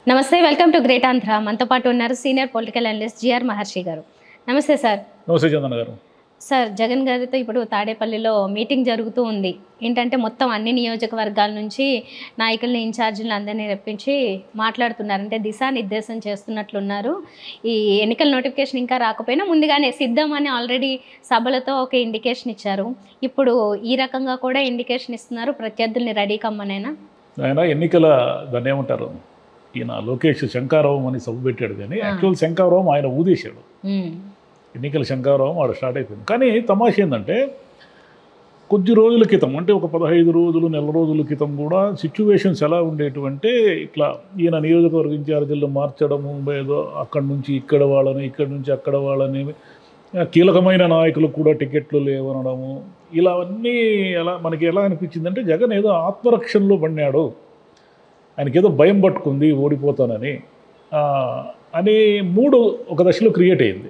నమస్తే, welcome to great Andhra. మనతో పాటు ఉన్నారు సీనియర్ పొలిటికల్ అనలిస్ట్ జిఆర్ మహర్షి గారు. నమస్తే సార్. నమస్తే చందన గారు. సార్, జగన్ గారితో ఇప్పుడు తాడేపల్లిలో మీటింగ్ జరుగుతూ ఉంది. ఏంటంటే మొత్తం అన్ని నియోజకవర్గాల నుంచి నాయకుల్ని, ఇన్ఛార్జీలను అందరినీ రప్పించి మాట్లాడుతున్నారు. అంటే దిశానిర్దేశం చేస్తున్నట్లున్నారు. ఈ ఎన్నికల నోటిఫికేషన్ ఇంకా రాకపోయినా ముందుగానే సిద్ధం అని ఆల్రెడీ సభలతో ఒక ఇండికేషన్ ఇచ్చారు. ఇప్పుడు ఈ రకంగా కూడా ఇండికేషన్ ఇస్తున్నారు, ప్రత్యర్థుల్ని రెడీ కమ్మనైనా. ఆయన ఎన్నికల దాన్ని ఏమంటారు, ఈయన లోకేష్ శంకారావం అని సభ పెట్టాడు, కానీ యాక్చువల్ శంకారావం ఆయన ఊదేశాడు. ఎన్నికల శంకారావం వాడు స్టార్ట్ అయిపోయింది. కానీ తమాష ఏంటంటే కొద్ది రోజుల క్రితం, అంటే ఒక 15 రోజులు నెల రోజుల క్రితం కూడా సిచ్యువేషన్స్ ఎలా ఉండేటువంటి, ఇట్లా ఈయన నియోజకవర్గ ఇన్ఛార్జీలు మార్చడము, ఏదో అక్కడి నుంచి ఇక్కడ వాళ్ళని, ఇక్కడి నుంచి అక్కడ వాళ్ళని, కీలకమైన నాయకులు కూడా టికెట్లు లేవనడము, ఇలా అన్నీ మనకి ఎలా అనిపించిందంటే జగన్ ఏదో ఆత్మరక్షణలో పడినాడు, ఆయనకి ఏదో భయం పట్టుకుంది ఓడిపోతానని అనే మూడు ఒక దశలో క్రియేట్ అయింది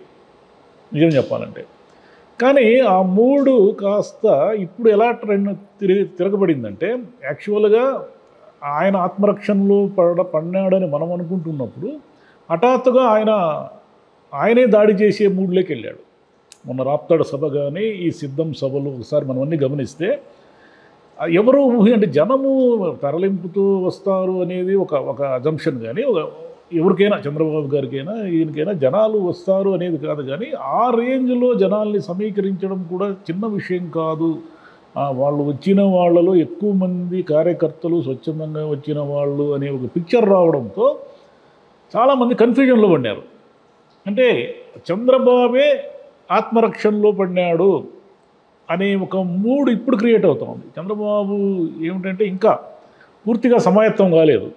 నిజం చెప్పాలంటే. కానీ ఆ మూడు కాస్త ఇప్పుడు ఎలా ట్రెండ్ తిరగబడిందంటే, యాక్చువల్గా ఆయన ఆత్మరక్షణలో పడినాడని మనం అనుకుంటున్నప్పుడు హఠాత్తుగా ఆయనే దాడి చేసే మూడ్లోకి వెళ్ళాడు. మొన్న రాప్తాడు సభ కానీ ఈ సిద్ధం సభలు ఒకసారి మనం అన్నీ గమనిస్తే ఎవరు అంటే జనము తరలింపుతూ వస్తారు అనేది ఒక అజంప్షన్, కానీ ఎవరికైనా చంద్రబాబు గారికైనా ఈయనకైనా జనాలు వస్తారు అనేది కాదు. కానీ ఆ రేంజ్లో జనాల్ని సమీకరించడం కూడా చిన్న విషయం కాదు. వాళ్ళు వచ్చిన వాళ్ళలో ఎక్కువ మంది కార్యకర్తలు స్వచ్ఛందంగా వచ్చిన వాళ్ళు అనే ఒక పిక్చర్ రావడంతో చాలామంది కన్ఫ్యూజన్లో పడినారు. అంటే చంద్రబాబే ఆత్మరక్షణలో పడినాడు అనే ఒక మూడు ఇప్పుడు క్రియేట్ అవుతుంది. చంద్రబాబు ఏమిటంటే ఇంకా పూర్తిగా సమాయత్తం కాలేదు.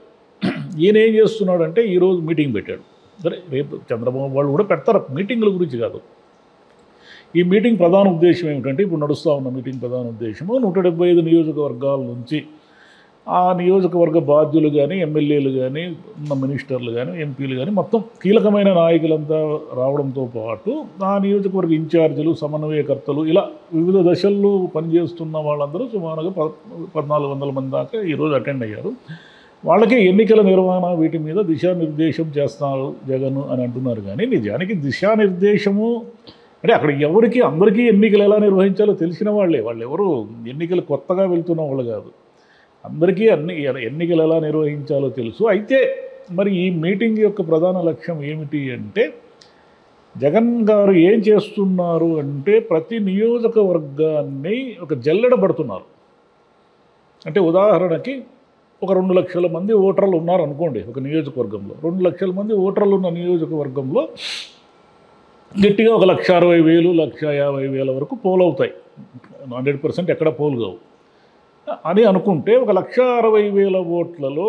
ఈయన ఏం చేస్తున్నాడంటే ఈరోజు మీటింగ్ పెట్టాడు. సరే, రేపు చంద్రబాబు వాళ్ళు కూడా పెడతారు, మీటింగ్ల గురించి కాదు. ఈ మీటింగ్ ప్రధాన ఉద్దేశం ఏమిటంటే, ఇప్పుడు నడుస్తూ ఉన్న మీటింగ్ ప్రధాన ఉద్దేశము 175 నియోజకవర్గాల నుంచి ఆ నియోజకవర్గ బాధ్యులు కానీ, ఎమ్మెల్యేలు కానీ, ఉన్న మినిస్టర్లు కానీ, ఎంపీలు కానీ, మొత్తం కీలకమైన నాయకులంతా రావడంతో పాటు ఆ నియోజకవర్గ ఇన్ఛార్జీలు, సమన్వయకర్తలు, ఇలా వివిధ దశల్లో పనిచేస్తున్న వాళ్ళందరూ సుమారుగా 1400 మంది దాకా ఈరోజు అటెండ్ అయ్యారు. వాళ్ళకి ఎన్నికల నిర్వహణ వీటి మీద దిశానిర్దేశం చేస్తారు జగన్ అని అంటున్నారు. కానీ నిజానికి దిశానిర్దేశము అంటే అక్కడ ఎవరికి అందరికీ ఎన్నికలు ఎలా నిర్వహించాలో తెలిసిన వాళ్ళే. వాళ్ళు ఎవరు ఎన్నికలు కొత్తగా వెళ్తున్న వాళ్ళు కాదు, అందరికీ ఎన్నికలు ఎలా నిర్వహించాలో తెలుసు. అయితే మరి ఈ మీటింగ్ యొక్క ప్రధాన లక్ష్యం ఏమిటి అంటే, జగన్ గారు ఏం చేస్తున్నారు అంటే ప్రతి నియోజకవర్గాన్ని ఒక జల్లెడబడుతున్నారు. అంటే ఉదాహరణకి ఒక 2 లక్షల మంది ఓటర్లు ఉన్నారు అనుకోండి ఒక నియోజకవర్గంలో. 2 లక్షల మంది ఓటర్లు ఉన్న నియోజకవర్గంలో గట్టిగా 1,60,000, 1,50,000 వరకు పోల్ అవుతాయి. 100% ఎక్కడ పోల్ కావు అని అనుకుంటే 1,60,000 ఓట్లలో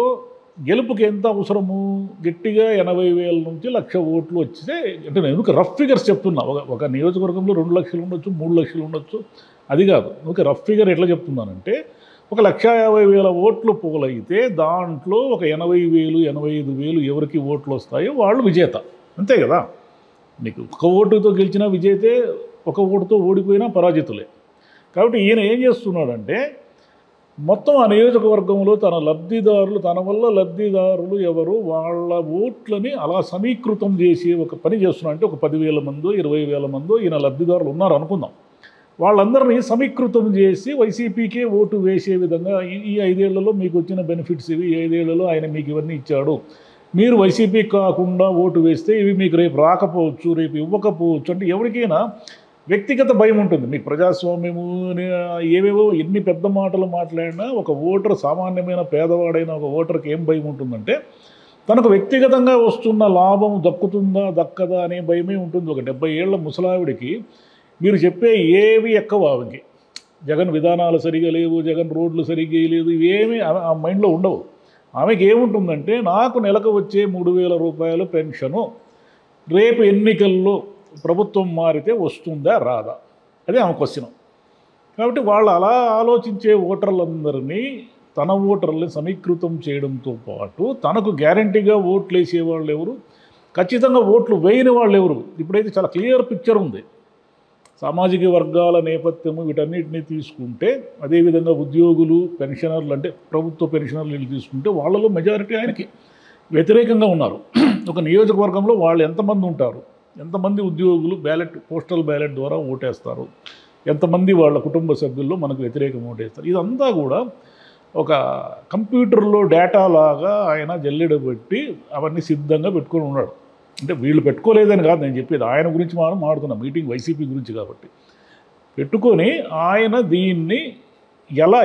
గెలుపుకి ఎంత అవసరము? గట్టిగా 80,000 నుంచి 1,00,000 ఓట్లు వచ్చితే, అంటే నేను రఫ్ ఫిగర్స్ చెప్తున్నా. ఒక నియోజకవర్గంలో 2 లక్షలు ఉండొచ్చు, 3 లక్షలు ఉండొచ్చు, అది కాదు. రఫ్ ఫిగర్ ఎట్లా చెప్తున్నానంటే, 1,50,000 ఓట్లు పోలైతే దాంట్లో ఒక 80,000, 85,000 ఎవరికి ఓట్లు వస్తాయో వాళ్ళు విజేత, అంతే కదా. నీకు ఒక ఓటుతో గెలిచినా విజేతే, ఒక ఓటుతో ఓడిపోయినా పరాజితులే. కాబట్టి ఈయన ఏం చేస్తున్నాడంటే మొత్తం ఆ నియోజకవర్గంలో తన వల్ల లబ్ధిదారులు ఎవరు వాళ్ళ ఓట్లని అలా సమీకృతం చేసి ఒక పని చేస్తున్నాడు. అంటే ఒక 10,000 మందో 20,000 మందో ఈయన లబ్ధిదారులు ఉన్నారు అనుకుందాం. వాళ్ళందరినీ సమీకృతం చేసి వైసీపీకే ఓటు వేసే విధంగా ఈ 5 ఏళ్లలో మీకు వచ్చిన బెనిఫిట్స్ ఇవి, ఈ 5 ఏళ్లలో ఆయన మీకు ఇవన్నీ ఇచ్చాడు, మీరు వైసీపీ కాకుండా ఓటు వేస్తే ఇవి మీకు రేపు రాకపోవచ్చు, రేపు ఇవ్వకపోవచ్చు. అంటే ఎవరికైనా వ్యక్తిగత భయం ఉంటుంది. మీకు ప్రజాస్వామ్యము ఏవేవో ఎన్ని పెద్ద మాటలు మాట్లాడినా ఒక ఓటర్, సామాన్యమైన పేదవాడైన ఒక ఓటర్కి ఏం భయం ఉంటుందంటే తనకు వ్యక్తిగతంగా వస్తున్న లాభం దక్కుతుందా దక్కదా అనే భయమే ఉంటుంది. ఒక 70 ఏళ్ల ముసలావిడికి మీరు చెప్పే ఏవి ఎక్కవు. ఆమెకి జగన్ విధానాలు సరిగా లేవు, జగన్ రోడ్లు సరిగ్గా లేదు, ఇవేమీ ఆ మైండ్లో ఉండవు. ఆమెకి ఏముంటుందంటే నాకు నెలకు వచ్చే 3,000 రూపాయలు పెన్షను రేపు ఎన్నికల్లో ప్రభుత్వం మారితే వస్తుందా రాదా, అదే ఆమె క్వశ్చన్. కాబట్టి వాళ్ళు అలా ఆలోచించే ఓటర్లందరినీ, తన ఓటర్లని సమీకృతం చేయడంతో పాటు తనకు గ్యారంటీగా ఓట్లు వేసేవాళ్ళు ఎవరు, ఖచ్చితంగా ఓట్లు వేయని వాళ్ళు ఎవరు, ఇప్పుడైతే చాలా క్లియర్ పిక్చర్ ఉంది. సామాజిక వర్గాల నేపథ్యము వీటన్నిటినీ తీసుకుంటే, అదేవిధంగా ఉద్యోగులు, పెన్షనర్లు, అంటే ప్రభుత్వ పెన్షనర్లు వీళ్ళు తీసుకుంటే వాళ్ళలో మెజారిటీ ఆయనకి. వ్యతిరేకంగా ఉన్నారు. ఒక నియోజకవర్గంలో వాళ్ళు ఎంతమంది ఉంటారు, ఎంతమంది ఉద్యోగులు పోస్టల్ బ్యాలెట్ ద్వారా ఓటేస్తారు, ఎంతమంది వాళ్ళ కుటుంబ సభ్యుల్లో మనకు వ్యతిరేకం ఓటేస్తారు, ఇదంతా కూడా ఒక కంప్యూటర్లో డేటా లాగా ఆయన జల్లెడ పెట్టి అవన్నీ సిద్ధంగా పెట్టుకొని ఉన్నాడు. అంటే వీళ్ళు పెట్టుకోలేదని కాదు నేను చెప్పేది, ఆయన గురించి మనం మాట్లాడుతున్నాం, మీటింగ్ వైసీపీ గురించి కాబట్టి. పెట్టుకొని ఆయన దీన్ని ఎలా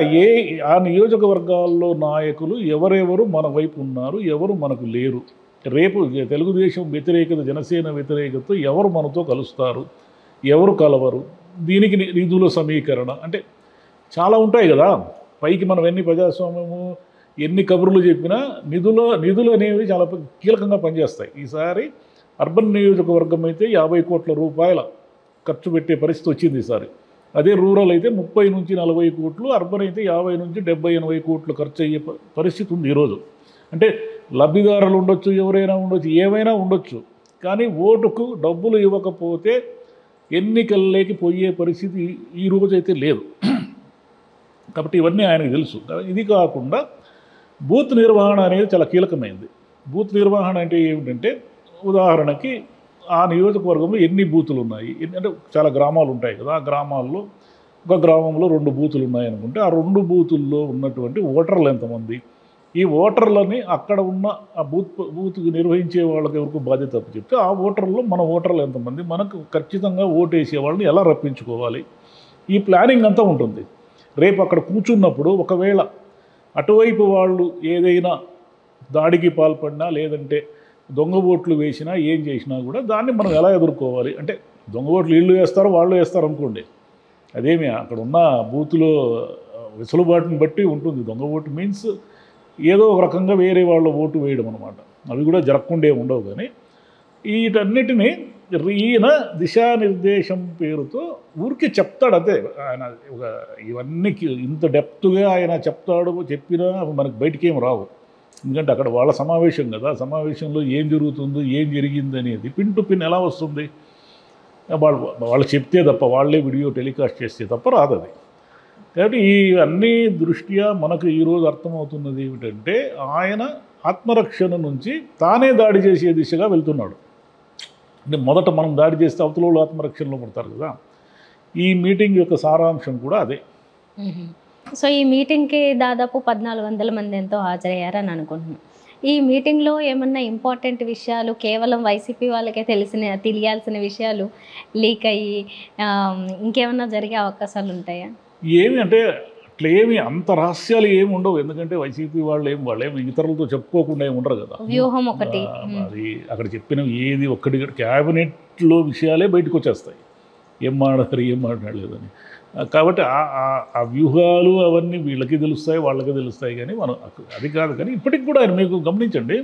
ఆ నియోజకవర్గాల్లో నాయకులు ఎవరెవరు మన వైపు ఉన్నారు, ఎవరు మనకు లేరు, రేపు తెలుగుదేశం వ్యతిరేకత, జనసేన వ్యతిరేకత ఎవరు మనతో కలుస్తారు, ఎవరు కలవరు, దీనికి నిధుల సమీకరణ అంటే చాలా ఉంటాయి కదా. పైకి మనం ఎన్ని ప్రజాస్వామ్యము ఎన్ని కబుర్లు చెప్పినా నిధులు అనేవి చాలా కీలకంగా పనిచేస్తాయి. ఈసారి అర్బన్ నియోజకవర్గం అయితే 50 కోట్ల రూపాయల ఖర్చు పెట్టే పరిస్థితి వచ్చింది ఈసారి. అదే రూరల్ అయితే 30 నుంచి 40 కోట్లు, అర్బన్ అయితే 50 నుంచి 70-80 కోట్లు ఖర్చు అయ్యే పరిస్థితి ఉంది ఈరోజు. అంటే లబ్ధిదారులు ఉండొచ్చు, ఎవరైనా ఉండొచ్చు, ఏమైనా ఉండొచ్చు, కానీ ఓటుకు డబ్బులు ఇవ్వకపోతే ఎన్నికల్లోకి పోయే పరిస్థితి ఈరోజు అయితే లేదు. కాబట్టి ఇవన్నీ ఆయనకు తెలుసు. ఇది కాకుండా బూత్ నిర్వహణ అనేది చాలా కీలకమైంది. బూత్ నిర్వహణ అంటే ఏమిటంటే, ఉదాహరణకి ఆ నియోజకవర్గంలో ఎన్ని బూతులు ఉన్నాయి, అంటే చాలా గ్రామాలు ఉంటాయి కదా, ఆ గ్రామాల్లో ఒక గ్రామంలో 2 బూతులు ఉన్నాయనుకుంటే ఆ 2 బూతుల్లో ఉన్నటువంటి ఓటర్లు ఎంతమంది, ఈ ఓటర్లని అక్కడ ఉన్న ఆ బూత్కి నిర్వహించే వాళ్ళకి ఎవరికి బాధ్యత చెప్తే ఆ ఓటర్లో మన ఓటర్లు ఎంతమంది, మనకు ఖచ్చితంగా ఓటేసే వాళ్ళని ఎలా రప్పించుకోవాలి, ఈ ప్లానింగ్ అంతా ఉంటుంది. రేపు అక్కడ కూర్చున్నప్పుడు ఒకవేళ అటువైపు వాళ్ళు ఏదైనా దాడికి పాల్పడినా లేదంటే దొంగ ఓట్లు వేసినా ఏం చేసినా కూడా దాన్ని మనం ఎలా ఎదుర్కోవాలి. అంటే దొంగ ఓట్లు వీళ్ళు వేస్తారు వాళ్ళు వేస్తారు అనుకోండి, అదేమి అక్కడ ఉన్న బూతులో వెసులుబాటుని బట్టి ఉంటుంది. దొంగ ఓటు మీన్స్ ఏదో ఒక రకంగా వేరే వాళ్ళ ఓటు వేయడం అనమాట. అవి కూడా జరగకుండా ఉండవు. కానీ వీటన్నిటినీ ఈయన దిశానిర్దేశం పేరుతో ఊరికి చెప్తాడు. అదే ఆయన ఇవన్నీ ఇంత డెప్త్గా ఆయన చెప్పినా మనకు బయటికి ఏం రావు. ఎందుకంటే అక్కడ వాళ్ళ సమావేశం కదా, సమావేశంలో ఏం జరుగుతుందో ఏం జరిగింది అనేది పిన్ టు పిన్ ఎలా వస్తుంది, వాళ్ళు చెప్తే తప్ప, వాళ్ళే వీడియో టెలికాస్ట్ చేస్తే తప్ప రాదు అది. కాబట్టి ఈ అన్ని దృష్ట్యా మనకు ఈరోజు అర్థమవుతున్నది ఏమిటంటే, ఆయన ఆత్మరక్షణ నుంచి తానే దాడి చేసే దిశగా వెళ్తున్నాడు. అంటే మొదట మనం దాడి చేస్తే అవతల వాళ్ళు ఆత్మరక్షణలో పడతారు కదా. ఈ మీటింగ్ యొక్క సారాంశం కూడా అదే. సో ఈ మీటింగ్కి దాదాపు 1400 మంది ఎంతో హాజరయ్యారని అనుకుంటున్నాను. ఈ మీటింగ్లో ఏమన్నా ఇంపార్టెంట్ విషయాలు కేవలం వైసీపీ వాళ్ళకే తెలియాల్సిన విషయాలు లీక్ అయ్యి ఇంకేమన్నా జరిగే అవకాశాలు ఉంటాయా? ఏమి అంటే అట్లా ఏమి అంత రహస్యాలు ఏమి ఉండవు. ఎందుకంటే వైసీపీ వాళ్ళేమి ఇతరులతో చెప్పుకోకుండా ఏమి ఉండరు కదా. వ్యూహం ఒకటి అది అక్కడ చెప్పిన ఏది ఒక్కటి క్యాబినెట్లో విషయాలే బయటకు వచ్చేస్తాయి, ఏం మాట్లాడతారు ఏం మాట్లాడలేదని. కాబట్టి ఆ వ్యూహాలు అవన్నీ వీళ్ళకి తెలుస్తాయి వాళ్ళకి తెలుస్తాయి. కానీ మనం అది కాదు. కానీ ఇప్పటికి కూడా ఆయన మీకు గమనించండి,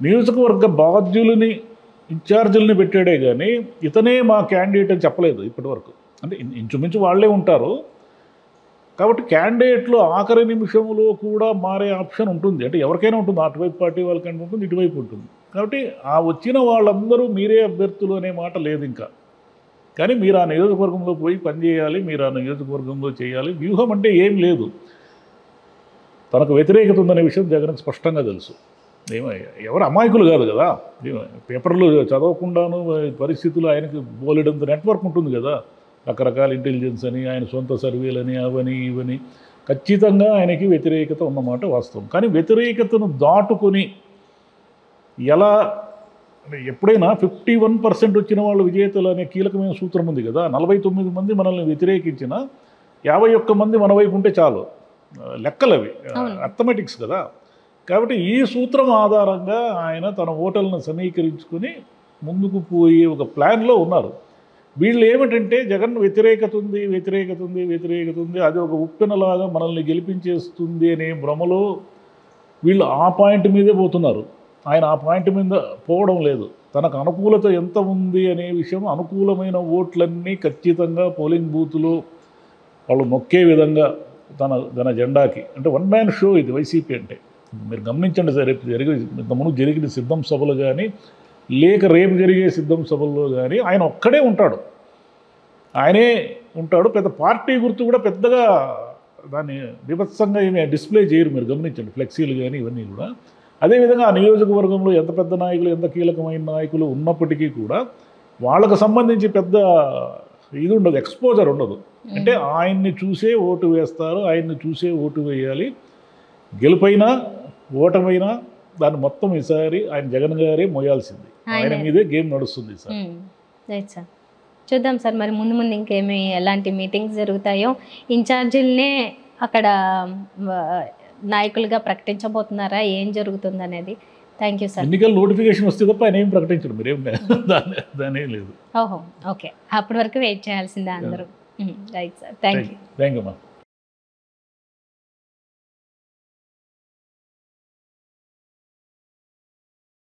నియోజకవర్గ బాధ్యులని ఇన్ఛార్జీలని పెట్టాడే కానీ ఇతనే మా క్యాండిడేట్ అని చెప్పలేదు ఇప్పటి వరకు. అంటే ఇంచుమించు వాళ్ళే ఉంటారు కాబట్టి క్యాండిడేట్లు ఆఖరి నిమిషంలో కూడా మారే ఆప్షన్ ఉంటుంది. అంటే ఎవరికైనా ఉంటుంది, అటువైపు పార్టీ వాళ్ళకైనా ఉంటుంది, ఇటువైపు ఉంటుంది. కాబట్టి ఆ వచ్చిన వాళ్ళందరూ మీరే అభ్యర్థులు అనే మాట లేదు ఇంకా. కానీ మీరు ఆ నియోజకవర్గంలో పోయి పనిచేయాలి, మీరు ఆ నియోజకవర్గంలో చేయాలి. వ్యూహం అంటే ఏం లేదు. తనకు వ్యతిరేకత ఉందనే విషయం జగన్కి స్పష్టంగా తెలుసు. ఎవరు అమాయకులు కాదు కదా. పేపర్లు చదవకుండాను పరిస్థితులు ఆయనకి బోలెడంత నెట్వర్క్ ఉంటుంది కదా, రకరకాల ఇంటెలిజెన్స్ అని, ఆయన సొంత సర్వేలని, అవని ఇవని. ఖచ్చితంగా ఆయనకి వ్యతిరేకత ఉన్నమాట వాస్తవం. కానీ వ్యతిరేకతను దాటుకొని ఎలా ఎప్పుడైనా 51% వచ్చిన వాళ్ళు విజేతలు అనే కీలకమైన సూత్రం ఉంది కదా. 49 మంది మనల్ని వ్యతిరేకించిన 51 మంది మన వైపు ఉంటే చాలు. లెక్కలు అవి, అర్థమెటిక్స్ కదా. కాబట్టి ఈ సూత్రం ఆధారంగా ఆయన తన ఓటర్లను సమీకరించుకొని ముందుకు పోయే ఒక ప్లాన్లో ఉన్నారు. వీళ్ళు ఏమిటంటే జగన్ వ్యతిరేకత ఉంది, అది ఒక ఉప్పెనలాగా మనల్ని గెలిపించేస్తుంది అనే భ్రమలో వీళ్ళు ఆ పాయింట్ మీదే పోతున్నారు. ఆయన ఆ పాయింట్ మీద పోవడం లేదు. తనకు అనుకూలత ఎంత ఉంది అనే విషయం, అనుకూలమైన ఓట్లన్నీ ఖచ్చితంగా పోలింగ్ బూత్లో వాళ్ళు నొక్కే విధంగా తన జెండాకి, అంటే వన్ మ్యాన్ షో ఇది వైసీపీ అంటే. మీరు గమనించండి సార్, రేపు ఇంతకుముందు జరిగిన సిద్ధం సభలు కానీ లేక రేపు జరిగే సిద్ధం సభల్లో కానీ ఆయన ఒక్కడే ఉంటాడు, ఆయనే ఉంటాడు. పెద్ద పార్టీ గుర్తు కూడా పెద్దగా దాన్ని విభత్సంగా ఏమి డిస్ప్లే చేయరు. మీరు గమనించండి, ఫ్లెక్సీలు కానీ ఇవన్నీ కూడా అదేవిధంగా ఆ నియోజకవర్గంలో ఎంత పెద్ద నాయకులు, ఎంత కీలకమైన నాయకులు ఉన్నప్పటికీ కూడా వాళ్ళకు సంబంధించి పెద్ద ఇది ఉండదు, ఎక్స్పోజర్ ఉండదు. అంటే ఆయన్ని చూసే ఓటు వేస్తారు, ఆయన్ని చూసే ఓటు వేయాలి. గెలుపైనా ఓటమైనా దాన్ని మొత్తం ఈసారి ఆయన జగన్ గారే మోయాల్సింది. ఆయన మీదే గేమ్ నడుస్తుంది సార్. Right sir. చూద్దాం సార్ మరి ముందు ముందు ఇంకేమి ఎలాంటి మీటింగ్స్ జరుగుతాయో, ఇన్ఛార్జీలనే అక్కడ నాయకులుగా ప్రకటించబోతున్నారా, ఏం జరుగుతుంది అనేది. Thank you sir. ఎన్నికల నోటిఫికేషన్ వస్తే తప్ప ఆయన ఏం ప్రకటించడం, మీరేం దాని ఏం లేదు. ఓహో, ఓకే. అప్పటి వరకు వెయిట్ చేయాల్సిందే అందరూ. Right sir, thank you. Thank you అమ్మా.